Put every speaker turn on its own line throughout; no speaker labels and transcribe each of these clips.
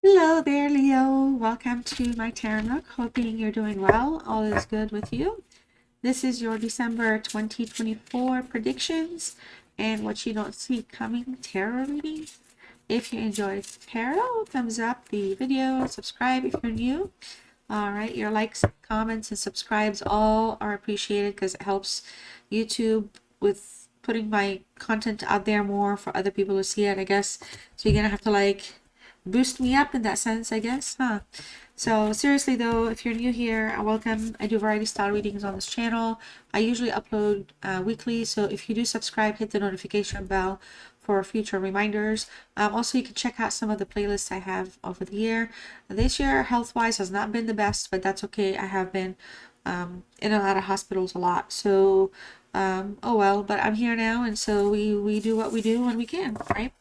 Hello there, Leo. Welcome to my tarot nook. Hoping you're doing well. All is good with you. This is your December 2024 predictions and what you don't see coming tarot reading. If you enjoyed tarot, thumbs up the video, subscribe if you're new. All right, your likes, comments, and subscribes all are appreciated because it helps YouTube with putting my content out there more for other people to see it, I guess. So you're gonna have to boost me up in that sense, I guess, huh? So seriously though, if you're new here, welcome. I do variety style readings on this channel. I usually upload weekly, so if you do subscribe, hit the notification bell for future reminders. Also, you can check out some of the playlists I have over the year. This year, health-wise, has not been the best, but that's okay. I have been in and out of hospitals a lot, so oh well. But I'm here now, and so we do what we do when we can, right?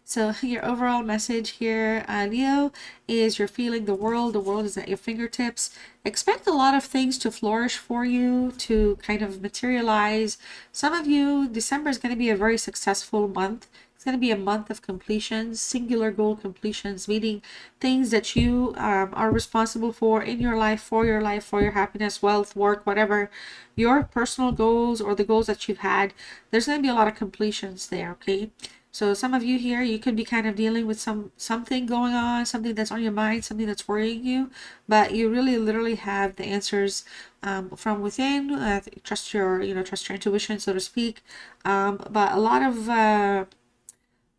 So your overall message here, Leo, is you're feeling the world. The world is at your fingertips. Expect a lot of things to flourish for you, to kind of materialize. Some of you, December is going to be a very successful month. It's going to be a month of completions, singular goal completions, meaning things that you are responsible for in your life, for your happiness, wealth, work, whatever, your personal goals or the goals that you've had. There's going to be a lot of completions there, okay? So some of you here, you could be kind of dealing with something going on, something that's on your mind, something that's worrying you, but you really literally have the answers from within. Trust your intuition, so to speak. But a lot of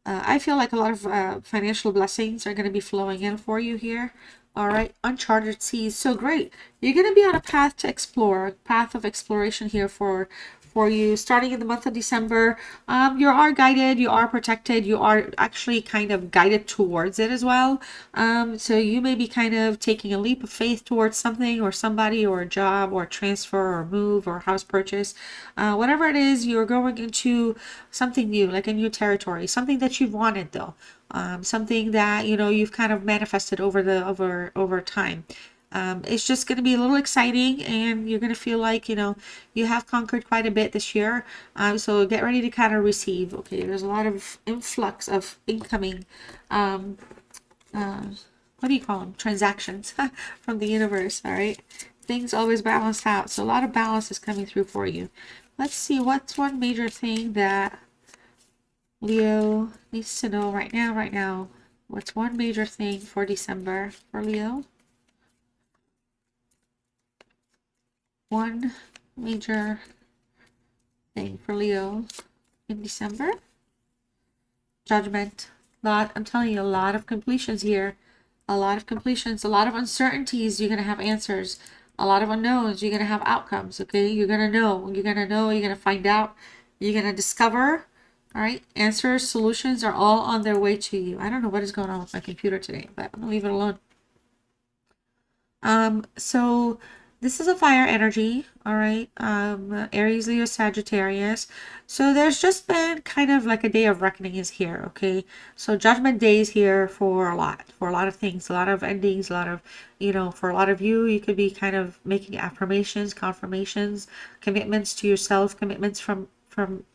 I feel like a lot of financial blessings are going to be flowing in for you here. All right, uncharted seas. So great. You're going to be on a path to explore, a path of exploration here for you starting in the month of December. You are guided, you are protected, you are actually kind of guided towards it as well. So you may be kind of taking a leap of faith towards something or somebody or a job or a transfer or move or house purchase. Whatever it is, you're going into something new, like a new territory, something that you've wanted though. Something that you've kind of manifested over time. It's just going to be a little exciting, and you're going to feel like you have conquered quite a bit this year. So get ready to kind of receive. Okay, there's a lot of influx of incoming what do you call them, transactions from the universe. All right, things always balance out, so a lot of balance is coming through for you. Let's see, what's one major thing that Leo needs to know right now. What's one major thing for December for Leo? One major thing for Leo in December. Judgment. I'm telling you, a lot of completions here. A lot of completions, a lot of uncertainties. You're going to have answers. A lot of unknowns. You're going to have outcomes, okay? You're going to know. You're going to find out. You're going to discover. All right, answers, solutions are all on their way to you. I don't know what is going on with my computer today, but I'm gonna leave it alone. So this is a fire energy, all right. Aries, Leo, Sagittarius. So there's just been kind of like a day of reckoning is here, okay? So judgment day is here for a lot of things, a lot of endings, a lot of, for a lot of you, you could be kind of making affirmations, confirmations, commitments to yourself, commitments from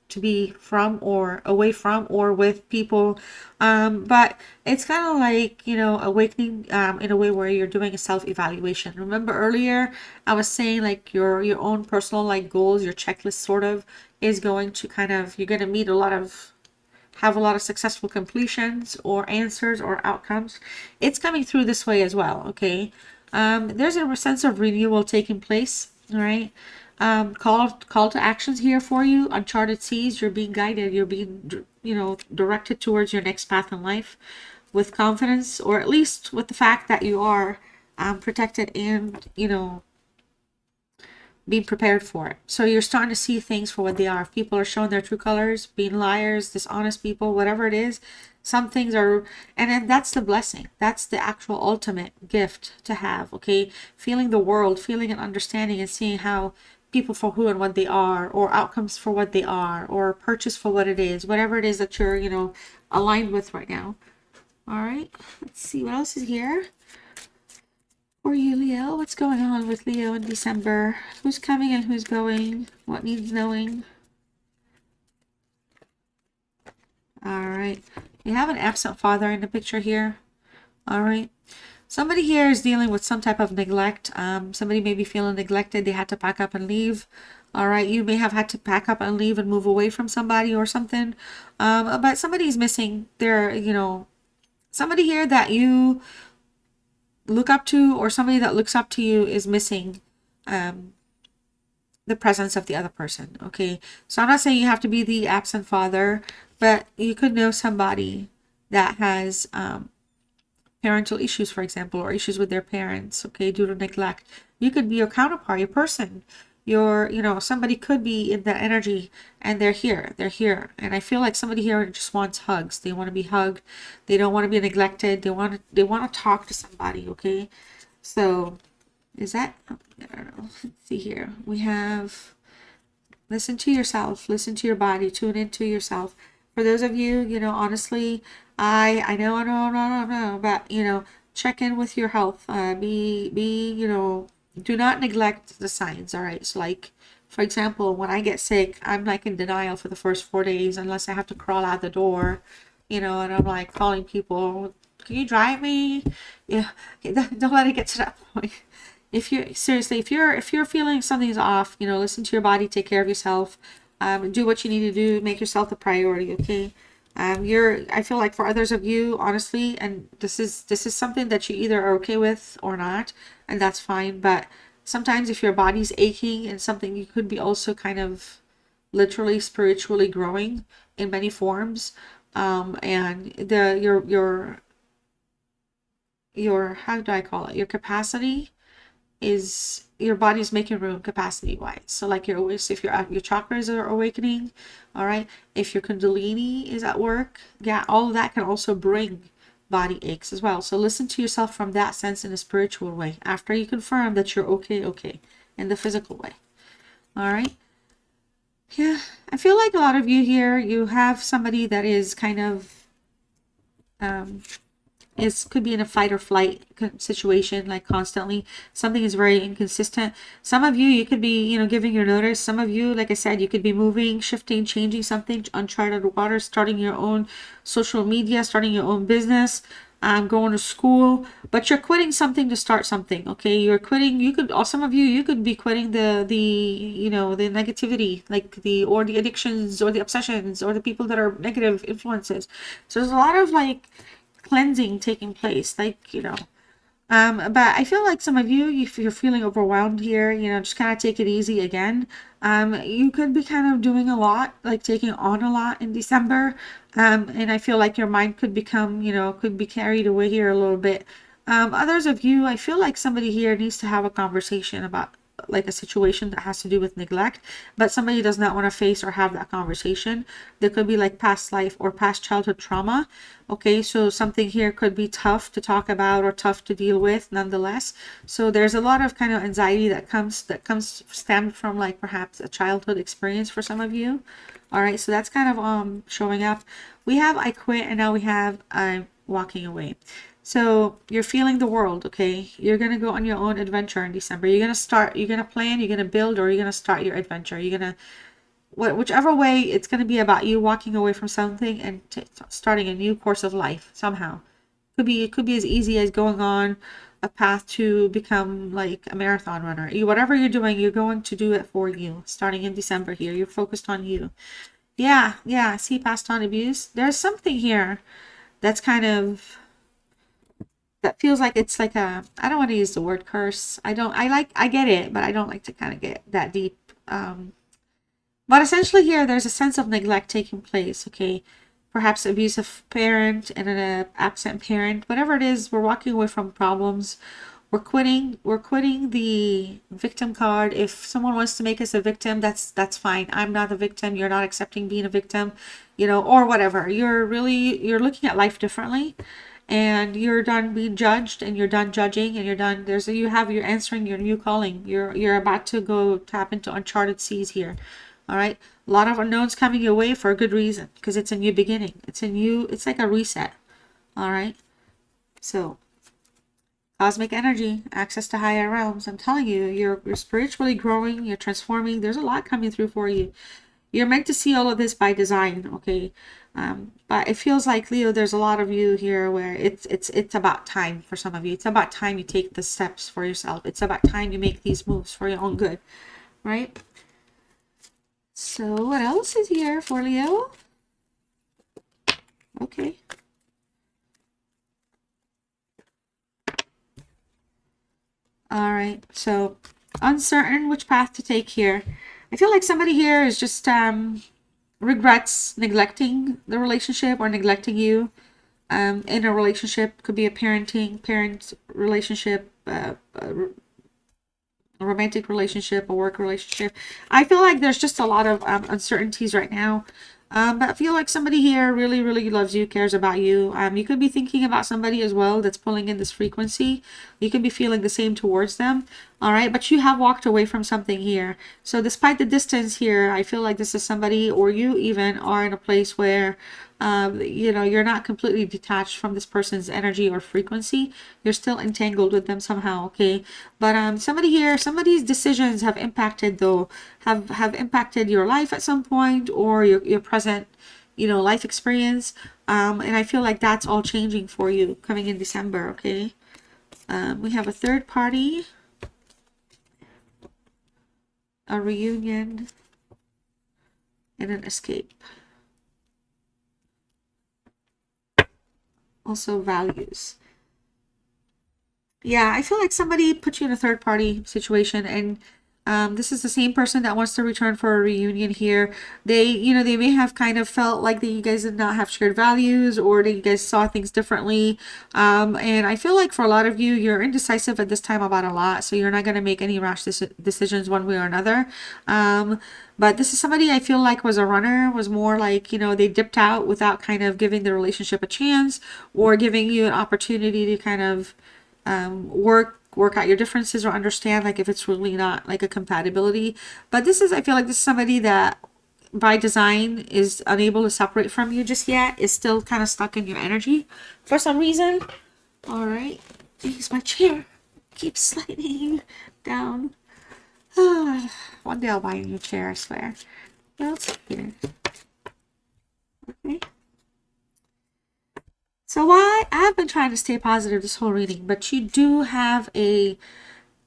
to be from or away from or with people, but it's kind of like awakening in a way where you're doing a self-evaluation. Remember earlier I was saying like your own personal like goals, your checklist sort of is going to kind of, you're going to meet have a lot of successful completions or answers or outcomes. It's coming through this way as well, okay? There's a sense of renewal taking place, all right? Call to actions here for you. Uncharted seas. You're being guided. You're being directed towards your next path in life with confidence, or at least with the fact that you are protected and being prepared for it. So you're starting to see things for what they are. If people are showing their true colors, being liars, dishonest people, whatever it is, some things are, and then that's the blessing. That's the actual ultimate gift to have, okay? Feeling the world, feeling and understanding and seeing how people for who and what they are, or outcomes for what they are, or purchase for what it is, whatever it is that you're, aligned with right now. All right, let's see what else is here for you, Leo. What's going on with Leo in December? Who's coming and who's going? What needs knowing? All right, we have an absent father in the picture here. All right. Somebody here is dealing with some type of neglect. Somebody may be feeling neglected. They had to pack up and leave. All right. You may have had to pack up and leave and move away from somebody or something. But somebody's missing. They're, you know, somebody here that you look up to or somebody that looks up to you is missing the presence of the other person. Okay. So I'm not saying you have to be the absent father, but you could know somebody that has parental issues, for example, or issues with their parents, okay, due to neglect. You could be your counterpart, your person, your, you know, somebody could be in that energy and they're here. And I feel like somebody here just wants hugs. They want to be hugged. They don't want to be neglected. They want to talk to somebody, okay? So is that, I don't know, let's see here. We have, listen to yourself, listen to your body, tune into yourself. For those of you, you know, honestly, I know, but, you know, check in with your health. You know, do not neglect the signs, all right? So, like, for example, when I get sick, I'm, like, in denial for the first 4 days unless I have to crawl out the door, you know, and I'm, like, calling people, can you drive me? Yeah, don't let it get to that point. If you're, seriously, if you're feeling something's off, you know, listen to your body, take care of yourself, do what you need to do, make yourself the priority, okay? I feel like for others of you, honestly, and this is something that you either are okay with or not, and that's fine. But sometimes if your body's aching and something, you could be also kind of literally spiritually growing in many forms. And your how do I call it? Your capacity is, your body's making room capacity wise. So like you're always, if your chakras are awakening, all right, if your kundalini is at work, yeah, all of that can also bring body aches as well. So listen to yourself from that sense in a spiritual way after you confirm that you're okay in the physical way. All right. Yeah, I feel like a lot of you here, you have somebody that is kind of could be in a fight or flight situation, like constantly. Something is very inconsistent. Some of you, you could be, you know, giving your notice. Some of you, like I said, you could be moving, shifting, changing something, uncharted waters, starting your own social media, starting your own business, going to school, but you're quitting something to start something. Okay, you're quitting. You could, or some of you, you could be quitting the you know, the negativity, like or the addictions or the obsessions or the people that are negative influences. So there's a lot of like cleansing taking place, like, you know, but I feel like some of you, if you're feeling overwhelmed here, you know, just kind of take it easy again. You could be kind of doing a lot, like taking on a lot in December, and I feel like your mind could become, you know, could be carried away here a little bit. Others of you, I feel like somebody here needs to have a conversation about like a situation that has to do with neglect, but somebody does not want to face or have that conversation. There could be like past life or past childhood trauma. Okay, so something here could be tough to talk about or tough to deal with nonetheless. So there's a lot of kind of anxiety that comes stemmed from like perhaps a childhood experience for some of you. All right, so that's kind of showing up. We have I quit, and now we have I'm walking away. So you're feeling the world, okay? You're going to go on your own adventure in December. You're going to plan, you're going to build, or you're going to start your adventure. You're going to, whichever way, it's going to be about you walking away from something and starting a new course of life somehow. It could be as easy as going on a path to become like a marathon runner. Whatever you're doing, you're going to do it for you. Starting in December here, you're focused on you. Yeah, see, passed on abuse. There's something here that's kind of, that feels like it's like a, I don't want to use the word curse. I get it, but I don't like to kind of get that deep. But essentially here, there's a sense of neglect taking place, okay? Perhaps abusive parent and an absent parent, whatever it is, we're walking away from problems. We're quitting the victim card. If someone wants to make us a victim, that's fine. I'm not a victim. You're not accepting being a victim, you know, or whatever. You're looking at life differently, and you're done being judged, and you're done judging, and you're answering your new calling. You're about to go tap into uncharted seas here. All right, a lot of unknowns coming your way for a good reason, because it's a new beginning. It's like a reset. All right, so cosmic energy, access to higher realms. I'm telling you, you're spiritually growing, you're transforming. There's a lot coming through for you. You're meant to see all of this by design, okay? But it feels like, Leo, there's a lot of you here where it's about time for some of you. It's about time you take the steps for yourself. It's about time you make these moves for your own good, right? So what else is here for Leo? Okay. All right. So uncertain which path to take here. I feel like somebody here is just regrets neglecting the relationship or neglecting you. In a relationship, could be a parent relationship, a romantic relationship, a work relationship. I feel like there's just a lot of uncertainties right now. But I feel like somebody here really, really loves you, cares about you. You could be thinking about somebody as well that's pulling in this frequency. You could be feeling the same towards them. All right. But you have walked away from something here. So despite the distance here, I feel like this is somebody, or you even are in a place where you know, you're not completely detached from this person's energy or frequency. You're still entangled with them somehow, okay? But somebody here, somebody's decisions have impacted, though, have impacted your life at some point, or your present, you know, life experience. And I feel like that's all changing for you coming in December, okay? We have a third party, a reunion, and an escape. Also values. Yeah, I feel like somebody put you in a third party situation, and this is the same person that wants to return for a reunion here. They, you know, they may have kind of felt like that you guys did not have shared values, or that you guys saw things differently. And I feel like for a lot of you, you're indecisive at this time about a lot, so you're not going to make any rash decisions one way or another. But this is somebody I feel like was a runner, was more like, you know, they dipped out without kind of giving the relationship a chance, or giving you an opportunity to kind of work out your differences, or understand like if it's really not like a compatibility. But this is, I feel like this is somebody that by design is unable to separate from you just yet, is still kind of stuck in your energy for some reason. All right, jeez, my chair keeps sliding down. One day I'll buy a new chair, I swear. What else here? Okay. So why I've been trying to stay positive this whole reading, but you do have a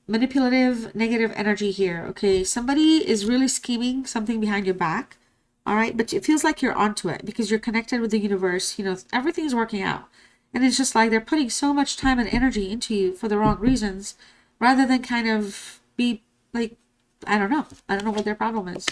manipulative negative energy here, okay? Somebody is really scheming something behind your back, all right? But it feels like you're onto it because you're connected with the universe. You know, everything's working out. And it's just like they're putting so much time and energy into you for the wrong reasons, rather than kind of be like, I don't know. I don't know what their problem is.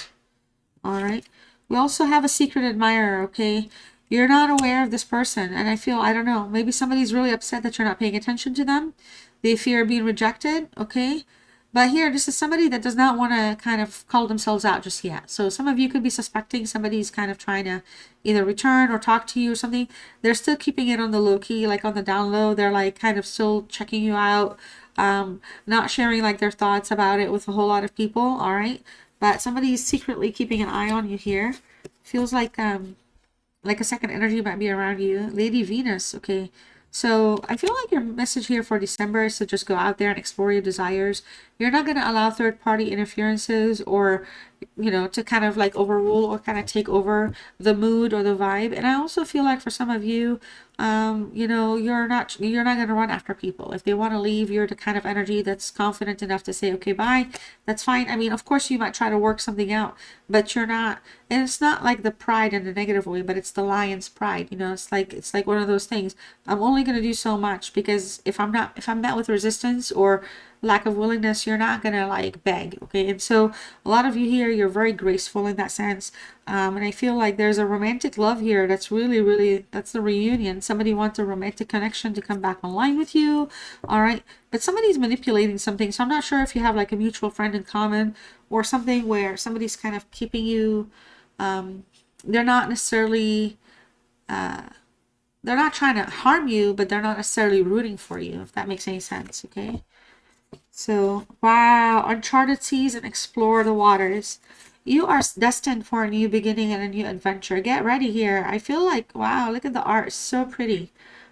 All right. We also have a secret admirer, okay? You're not aware of this person, and I feel, I don't know, maybe somebody's really upset that you're not paying attention to them. They fear being rejected, okay? But here, this is somebody that does not want to kind of call themselves out just yet. So some of you could be suspecting somebody's kind of trying to either return or talk to you or something. They're still keeping it on the low key, like on the down low. They're like kind of still checking you out, not sharing like their thoughts about it with a whole lot of people, all right? But somebody's secretly keeping an eye on you here. Feels like a second energy might be around you. Lady Venus, okay. So I feel like your message here for December is to just go out there and explore your desires. You're not going to allow third party interferences, or, you know, to kind of like overrule or kind of take over the mood or the vibe. And I also feel like for some of you, you know, you're not going to run after people. If they want to leave, you're the kind of energy that's confident enough to say, okay, bye, that's fine. I mean, of course you might try to work something out, but you're not, and it's not like the pride in the negative way, but it's the lion's pride. You know, it's like one of those things. I'm only going to do so much, because if I'm met with resistance or lack of willingness, you're not gonna like beg, okay? And so a lot of you here, you're very graceful in that sense. And I feel like there's a romantic love here that's really, really, that's the reunion. Somebody wants a romantic connection to come back online with you, all right? But somebody's manipulating something, so I'm not sure if you have like a mutual friend in common, or something where somebody's kind of keeping you, they're not necessarily, they're not trying to harm you, but they're not necessarily rooting for you, if that makes any sense, okay? So, wow, uncharted seas and explore the waters. You are destined for a new beginning and a new adventure. Get ready here. I feel like, wow, look at the art. It's so pretty.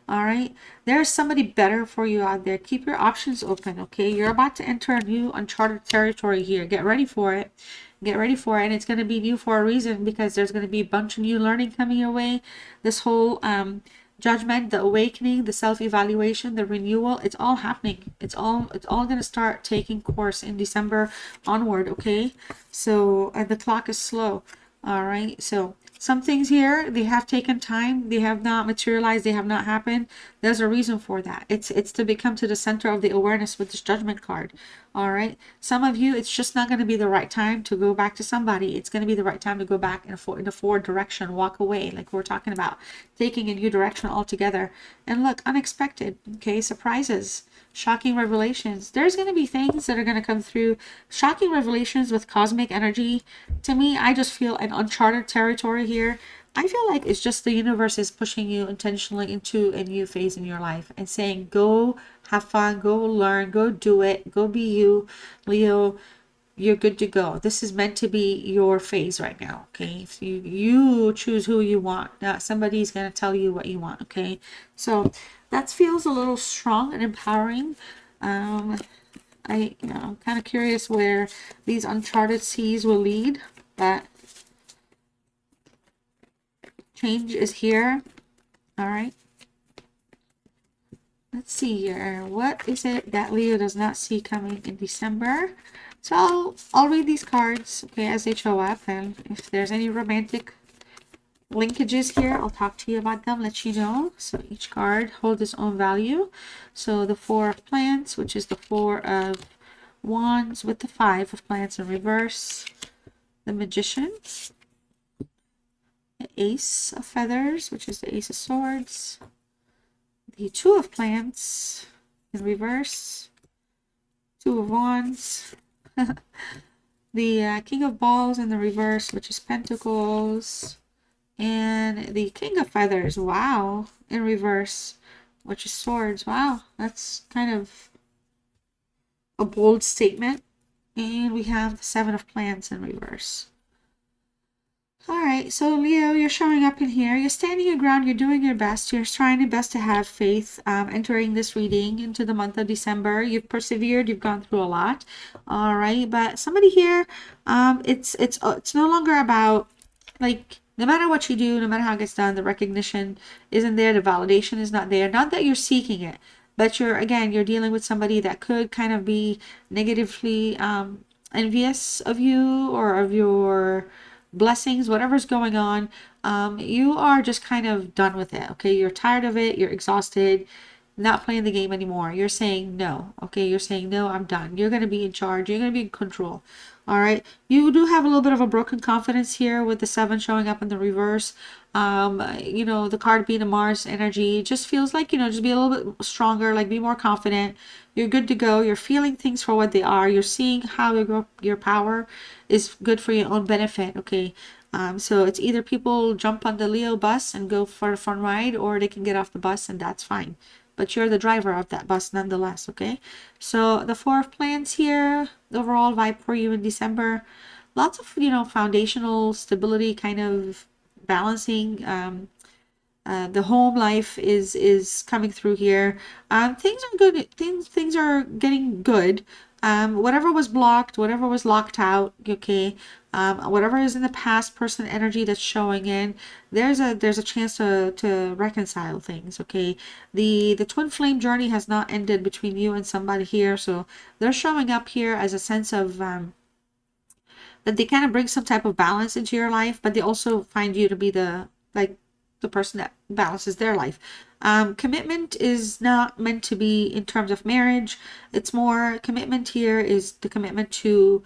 All right, there's somebody better for you out there. Keep your options open. Okay, you're about to enter a new uncharted territory here. Get ready for it. Get ready for it. And it's going to be new for a reason, because there's going to be a bunch of new learning coming your way. This whole judgment, the awakening, the self-evaluation, the renewal, it's all happening. It's all going to start taking course in December onward. Okay, so the clock is slow. All right, so some things here, they have taken time, they have not materialized, they have not happened. There's a reason for that. It's to become to the center of the awareness with this judgment card. All right, some of you, it's just not going to be the right time to go back to somebody. It's going to be the right time to go back in a forward direction, walk away, like we're talking about, taking a new direction altogether. And look, unexpected, okay, surprises, shocking revelations. There's going to be things that are going to come through, shocking revelations with cosmic energy. To me, I just feel an uncharted territory here. I feel like it's just the universe is pushing you intentionally into a new phase in your life and saying, go have fun, go learn, go do it, go be you, Leo. You're good to go. This is meant to be your phase right now. Okay, if you choose who you want, not somebody's going to tell you what you want. Okay, so that feels a little strong and empowering. I'm kind of curious where these uncharted seas will lead, but change is here. All right, let's see here. What is it that Leo does not see coming in December? So I'll read these cards, okay, as they show up, and if there's any romantic linkages here, I'll talk to you about them, let you know. So each card holds its own value. So the Four of Plants, which is the Four of Wands with the Five of Plants in reverse. The Magician. The Ace of Feathers, which is the Ace of Swords. The Two of Plants in reverse. Two of Wands. The King of Balls in the reverse, which is Pentacles. And the King of Feathers, wow, in reverse, which is Swords. Wow, that's kind of a bold statement. And we have the Seven of Plants in reverse. All right, so Leo, you're showing up in here. You're standing your ground. You're doing your best. You're trying your best to have faith entering this reading into the month of December. You've persevered. You've gone through a lot. All right, but somebody here, it's no longer about, like, no matter what you do, no matter how it gets done, the recognition isn't there. The validation is not there. Not that you're seeking it, but you're dealing with somebody that could kind of be negatively envious of you or of your blessings, whatever's going on. You are just kind of done with it. Okay, you're tired of it. You're exhausted. Not playing the game anymore. You're saying no. Okay, you're saying no, I'm done. You're going to be in charge. You're going to be in control. All right, you do have a little bit of a broken confidence here with the Seven showing up in the reverse. The card being a Mars energy just feels like, just be a little bit stronger, like be more confident. You're good to go. You're feeling things for what they are. You're seeing how your power is good for your own benefit. Okay, so it's either people jump on the Leo bus and go for a fun ride, or they can get off the bus, and that's fine. But you're the driver of that bus nonetheless, okay? So the Four of Plants here, the overall vibe for you in December. Lots of, foundational stability, kind of balancing. The home life is coming through here. Things are good. Things are getting good. Whatever was blocked, whatever was locked out, okay. Whatever is in the past person energy that's showing in, there's a chance to reconcile things, okay. The twin flame journey has not ended between you and somebody here, so they're showing up here as a sense of that they kind of bring some type of balance into your life, but they also find you to be the person that balances their life. Commitment is not meant to be in terms of marriage. It's more, commitment here is the commitment to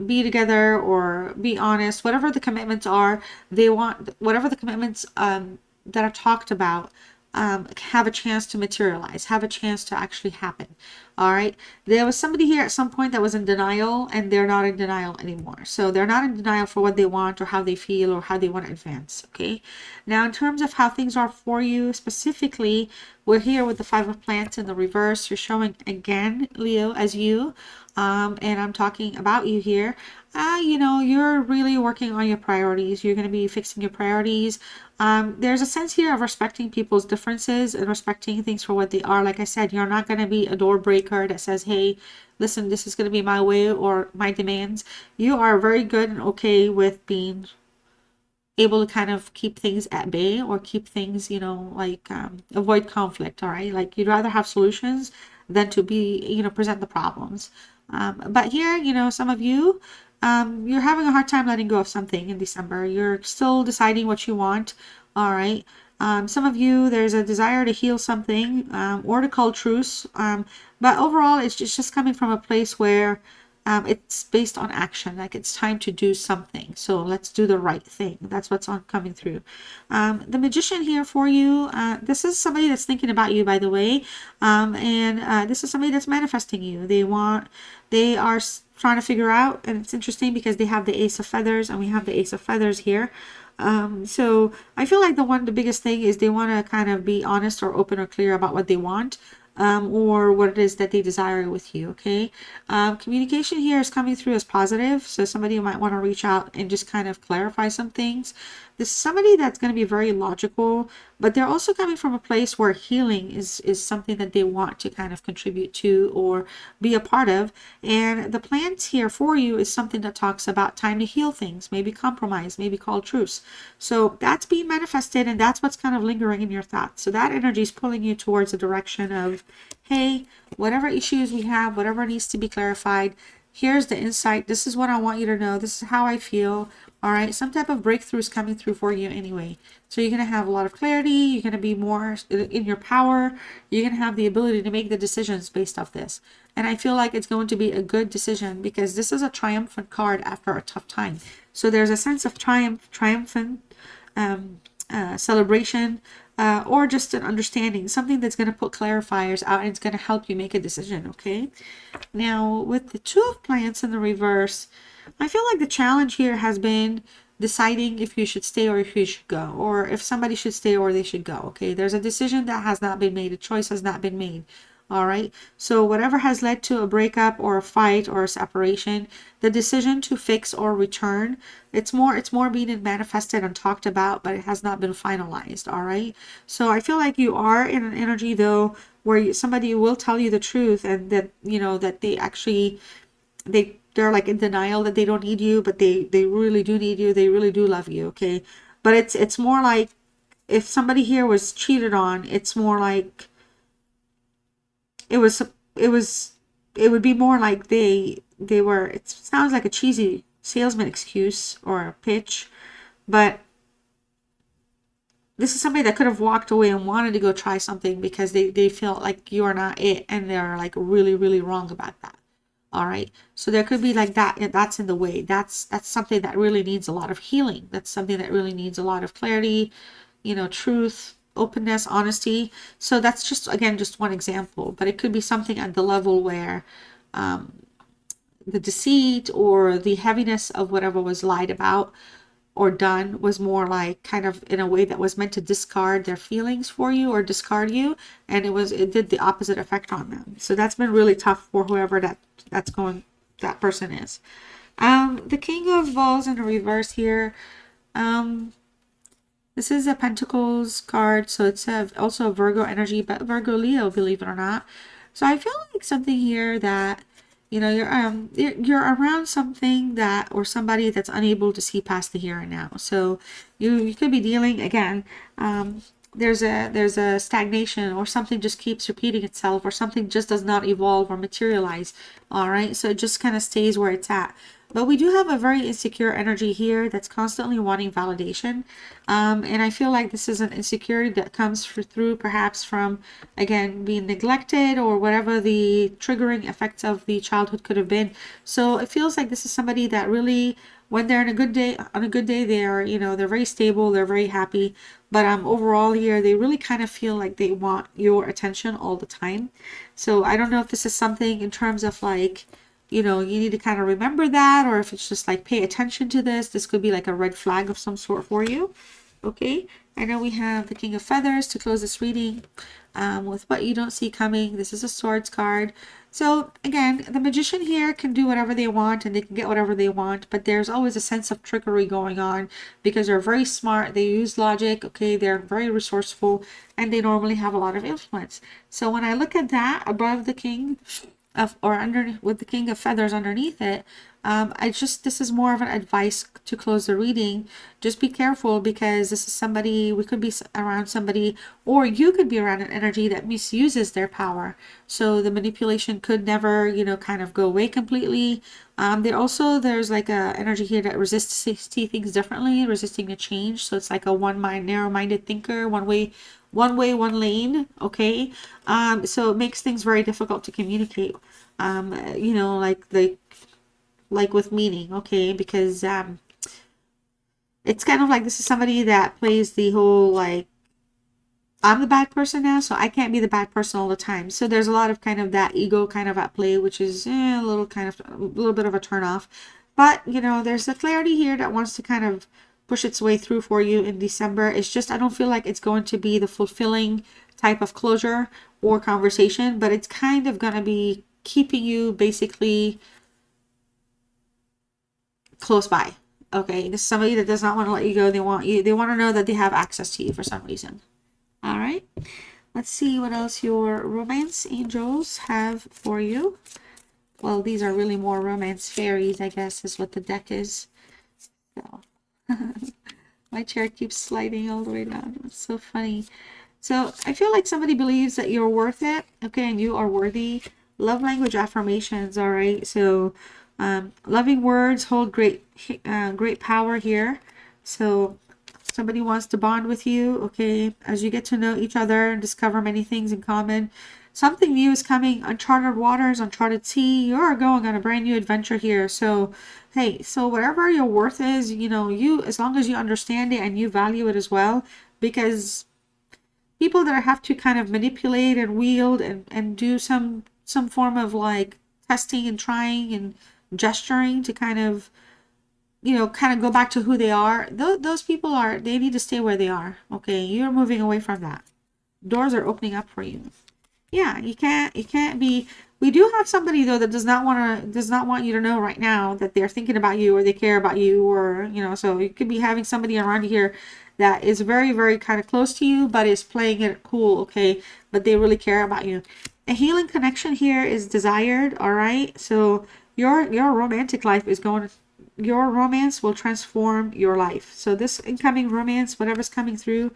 be together or be honest. Whatever the commitments are, they want, whatever the commitments that are talked about, have a chance to materialize, have a chance to actually happen. All right, there was somebody here at some point that was in denial, and they're not in denial anymore. So they're not in denial for what they want or how they feel or how they want to advance. Okay, now in terms of how things are for you specifically we're here with the Five of Plants in the reverse. You're showing again, Leo, as you, and I'm talking about you here. You know, you're really working on your priorities. You're going to be fixing your priorities. There's a sense here of respecting people's differences and respecting things for what they are. Like I said, you're not going to be a door breaker that says, hey, listen, this is going to be my way or my demands. You are very good and okay with being able to kind of keep things at bay or keep things, you know, like avoid conflict. All right, like you'd rather have solutions than to be, you know, present the problems. But here, you know, some of you, you're having a hard time letting go of something in December. You're still deciding what you want. All right. Some of you, there's a desire to heal something or to call truce. But overall, it's just coming from a place where it's based on action. Like it's time to do something. So let's do the right thing. That's what's on coming through. The Magician here for you. This is somebody that's thinking about you, by the way. And this is somebody that's manifesting you. They are trying to figure out, and it's interesting because they have the Ace of Feathers and we have the Ace of Feathers here. So I feel like the biggest thing is they want to kind of be honest or open or clear about what they want. Or what it is that they desire with you, okay? Communication here is coming through as positive, so somebody might want to reach out and just kind of clarify some things. This is somebody that's going to be very logical, but they're also coming from a place where healing is something that they want to kind of contribute to or be a part of. And the plans here for you is something that talks about time to heal things, maybe compromise, maybe call truce. So that's being manifested, and that's what's kind of lingering in your thoughts. So that energy is pulling you towards the direction of, hey, whatever issues we have, whatever needs to be clarified, here's the insight. This is what I want you to know. This is how I feel. All right. Some type of breakthrough is coming through for you anyway. So you're going to have a lot of clarity. You're going to be more in your power. You're going to have the ability to make the decisions based off this. And I feel like it's going to be a good decision because this is a triumphant card after a tough time. So there's a sense of triumphant celebration, or just an understanding, something that's going to put clarifiers out and it's going to help you make a decision, okay? Now, with the Two of Plants in the reverse, I feel like the challenge here has been deciding if you should stay or if you should go, or if somebody should stay or they should go, okay? There's a decision that has not been made, a choice has not been made. All right. So whatever has led to a breakup or a fight or a separation, the decision to fix or return, it's more being manifested and talked about, but it has not been finalized. All right. So I feel like you are in an energy though where somebody will tell you the truth, and that, you know, that they actually they're like in denial that they don't need you, but they really do need you. They really do love you. Okay. But it's more like if somebody here was cheated on, it's more like it would be more like they were, it sounds like a cheesy salesman excuse or a pitch, but this is somebody that could have walked away and wanted to go try something because they feel like you are not it, and they're like really, really wrong about that. All right. So there could be like that, that's in the way. That's something that really needs a lot of healing. That's something that really needs a lot of clarity, you know, truth, openness, honesty. So that's just, again, just one example, but it could be something at the level where the deceit or the heaviness of whatever was lied about or done was more like kind of in a way that was meant to discard their feelings for you or discard you, and it did the opposite effect on them. So that's been really tough for whoever that person is. The King of Balls in the reverse here. This is a Pentacles card, so it's also a Virgo energy, but Virgo Leo, believe it or not. So I feel like something here that, you know, you're around something that, or somebody that's unable to see past the here and now. So you could be dealing again. There's a stagnation, or something just keeps repeating itself, or something just does not evolve or materialize. All right, so it just kind of stays where it's at. But we do have a very insecure energy here that's constantly wanting validation. And I feel like this is an insecurity that comes through perhaps from, again, being neglected or whatever the triggering effects of the childhood could have been. So it feels like this is somebody that really, when they're on a good day, they're, you know, they're very stable, they're very happy. But overall here, they really kind of feel like they want your attention all the time. So I don't know if this is something in terms of like, you know, you need to kind of remember that, or if it's just like pay attention to this. This could be like a red flag of some sort for you. Okay, and then we have the King of Feathers to close this reading with what you don't see coming. This is a Swords card. So again, the Magician here can do whatever they want and they can get whatever they want, but there's always a sense of trickery going on because they're very smart. They use logic. Okay, they're very resourceful and they normally have a lot of influence. So when I look at that above the King of, or under, with the King of Feathers underneath it, this is more of an advice to close the reading. Just be careful because this is somebody, we could be around somebody, or you could be around an energy that misuses their power. So the manipulation could never, you know, kind of go away completely. There's like a energy here that resists to see things differently, resisting to change. So it's like a narrow-minded thinker, one way, one lane. Okay. So it makes things very difficult to communicate. You know, like with meaning, okay, because it's kind of like this is somebody that plays the whole like, I'm the bad person now, so I can't be the bad person all the time. So there's a lot of kind of that ego kind of at play, which is a little bit of a turn off. But you know, there's a clarity here that wants to kind of push its way through for you in December. It's just I don't feel like it's going to be the fulfilling type of closure or conversation, but it's kind of going to be keeping you basically close by. Okay, this is somebody that does not want to let you go. They want to know that they have access to you for some reason. All right, let's see what else your romance angels have for you. Well, these are really more romance fairies, I guess, is what the deck is. So my chair keeps sliding all the way down. It's so funny. So I feel like somebody believes that you're worth it, okay, and you are worthy. Love language affirmations, all right. So loving words hold great power here. So somebody wants to bond with you, okay, as you get to know each other and discover many things in common. Something new is coming, uncharted waters, uncharted sea. You're going on a brand new adventure here. So, hey, so whatever your worth is, you know, as long as you understand it and you value it as well, because people that have to kind of manipulate and wield and do some form of like testing and trying and gesturing to kind of, you know, kind of go back to who they are. Those people they need to stay where they are. Okay, you're moving away from that. Doors are opening up for you. Yeah, you can't be. We do have somebody though that does not want you to know right now that they're thinking about you or they care about you, or you know, so you could be having somebody around here that is very, very kind of close to you but is playing it cool, okay, but they really care about you. A healing connection here is desired, all right? So your romantic life is going, your romance will transform your life. So this incoming romance, whatever's coming through,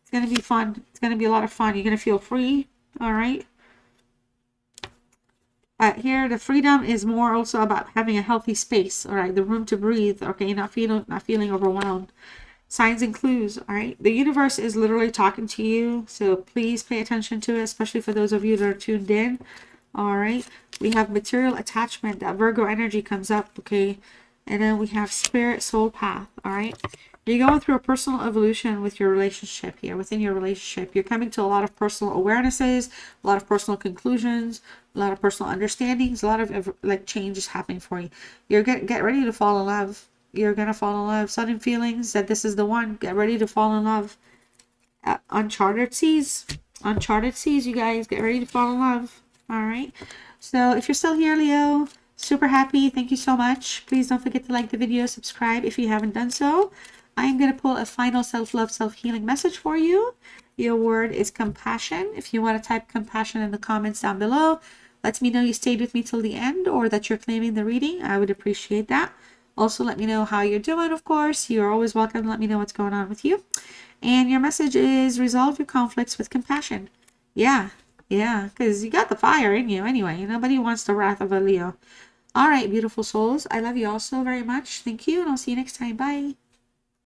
it's going to be fun. It's going to be a lot of fun. You're going to feel free. All right. Here, the freedom is more also about having a healthy space. All right. The room to breathe. Okay. Not feeling overwhelmed. Signs and clues. All right. The universe is literally talking to you. So please pay attention to it, especially for those of you that are tuned in. All right. We have material attachment. That Virgo energy comes up. Okay. And then we have spirit soul path. All right. You're going through a personal evolution with your relationship here. Within your relationship, you're coming to a lot of personal awarenesses, a lot of personal conclusions, a lot of personal understandings, a lot of like changes happening for you. You're get ready to fall in love. You're gonna fall in love. Sudden feelings that this is the one. Get ready to fall in love. Uncharted seas. Uncharted seas, you guys. Get ready to fall in love. All right. So if you're still here, Leo, super happy. Thank you so much. Please don't forget to like the video, subscribe if you haven't done so. I am going to pull a final self-love, self-healing message for you. Your word is compassion. If you want to type compassion in the comments down below, let me know you stayed with me till the end or that you're claiming the reading. I would appreciate that. Also, let me know how you're doing, of course. You're always welcome to let me know what's going on with you. And your message is resolve your conflicts with compassion. Yeah, because you got the fire in you anyway. Nobody wants the wrath of a Leo. All right, beautiful souls. I love you all so very much. Thank you, and I'll see you next time. Bye.